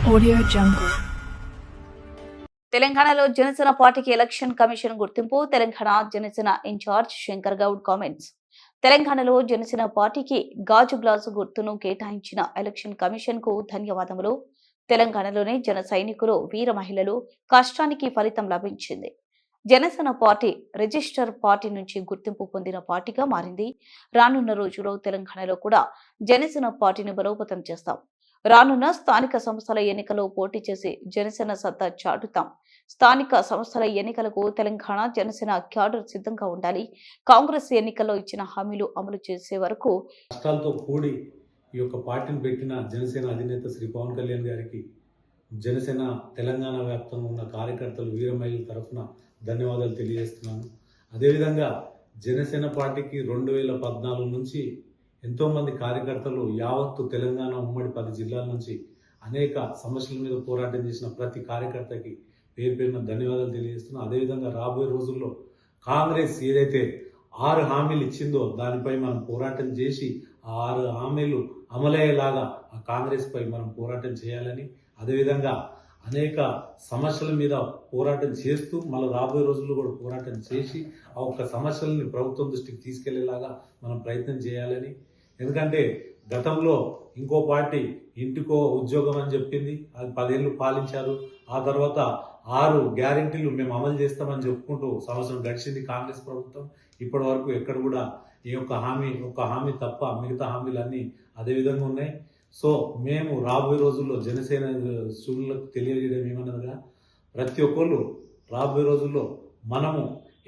Audio Jungle. తెలంగాణలో జనసేన పార్టీకి election commission గుర్తింపు. Telangana Janasena incharge Shankar Goud comments. తెలంగాణలో జనసేన పార్టీకి గాజు గ్లాసు గుర్తును కేటాయించిన ఎలక్షన్ కమిషన్ కు ధన్యవాదములు. తెలంగాణలోని జన సైనికులు, వీర మహిళలు కష్టానికి ఫలితం లభించింది. జనసేన పార్టీ రిజిస్టర్ పార్టీ నుంచి గుర్తింపు పొందిన పార్టీగా మారింది. రానున్న రోజుల్లో తెలంగాణలో కూడా జనసేన పార్టీని బలోపేతం చేస్తాం. రానున్న స్థానిక సంస్థల ఎన్నికల్లో పోటీ చేసి జనసేన సత్తా చాటుతాం. స్థానిక సంస్థల ఎన్నికలకు తెలంగాణ జనసేన క్యాడర్ సిద్ధంగా ఉండాలి. కాంగ్రెస్ ఎన్నికల్లో ఇచ్చిన హామీలు అమలు చేసే వరకు కష్టాలతో కూడి ఈ యొక్క పార్టీని పెట్టిన జనసేన అధినేత శ్రీ పవన్ కళ్యాణ్ గారికి జనసేన తెలంగాణ వ్యాప్తంగా ఉన్న కార్యకర్తలు, వీరమహిళల తరఫున ధన్యవాదాలు తెలియజేస్తున్నాను. అదేవిధంగా జనసేన పార్టీకి 2014 నుంచి ఎంతోమంది కార్యకర్తలు యావత్తు తెలంగాణ ఉమ్మడి 10 జిల్లాల నుంచి అనేక సమస్యల మీద పోరాటం చేసిన ప్రతి కార్యకర్తకి పేరు పేరున ధన్యవాదాలు తెలియజేస్తున్నాను. అదేవిధంగా రాబోయే రోజుల్లో కాంగ్రెస్ ఏదైతే 6 హామీలు ఇచ్చిందో దానిపై మనం పోరాటం చేసి ఆ 6 హామీలు అమలయ్యేలాగా ఆ కాంగ్రెస్ పై మనం పోరాటం చేయాలని, అదేవిధంగా అనేక సమస్యల మీద పోరాటం చేస్తూ మళ్ళీ రాబోయే రోజుల్లో కూడా పోరాటం చేసి ఆ ఒక్క సమస్యలని ప్రభుత్వం దృష్టికి తీసుకెళ్లేలాగా మనం ప్రయత్నం చేయాలని. ఎందుకంటే గతంలో ఇంకో పార్టీ ఇంటికో ఉద్యోగం అని చెప్పింది, అది 10 ఏళ్ళు పాలించారు. ఆ తర్వాత 6 గ్యారెంటీలు మేము అమలు చేస్తామని చెప్పుకుంటూ సంవత్సరం గడిచింది కాంగ్రెస్ ప్రభుత్వం. ఇప్పటి వరకు ఎక్కడ కూడా ఈ ఒక్క హామీ తప్ప మిగతా హామీలన్నీ అదే విధంగా ఉన్నాయి. సో మేము రాబోయే రోజుల్లో జనసేన సూర్యులకు తెలియజేయడం ఏమన్నదిగా, ప్రతి ఒక్కళ్ళు రాబోయే రోజుల్లో మనము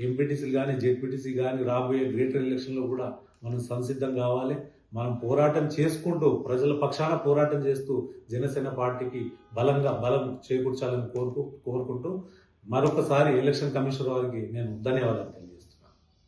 ఎంపీటీసీలు కానీ జెడ్పీటీసీ కానీ రాబోయే గ్రేటర్ ఎలక్షన్లో కూడా మనం సంసిద్ధం కావాలి. మనం పోరాటం చేసుకుంటూ ప్రజల పక్షాన పోరాటం చేస్తూ జనసేన పార్టీకి బలం చేకూర్చాలని కోరుకుంటూ మరొకసారి ఎలక్షన్ కమిషనర్ వారికి నేను ధన్యవాదాలు.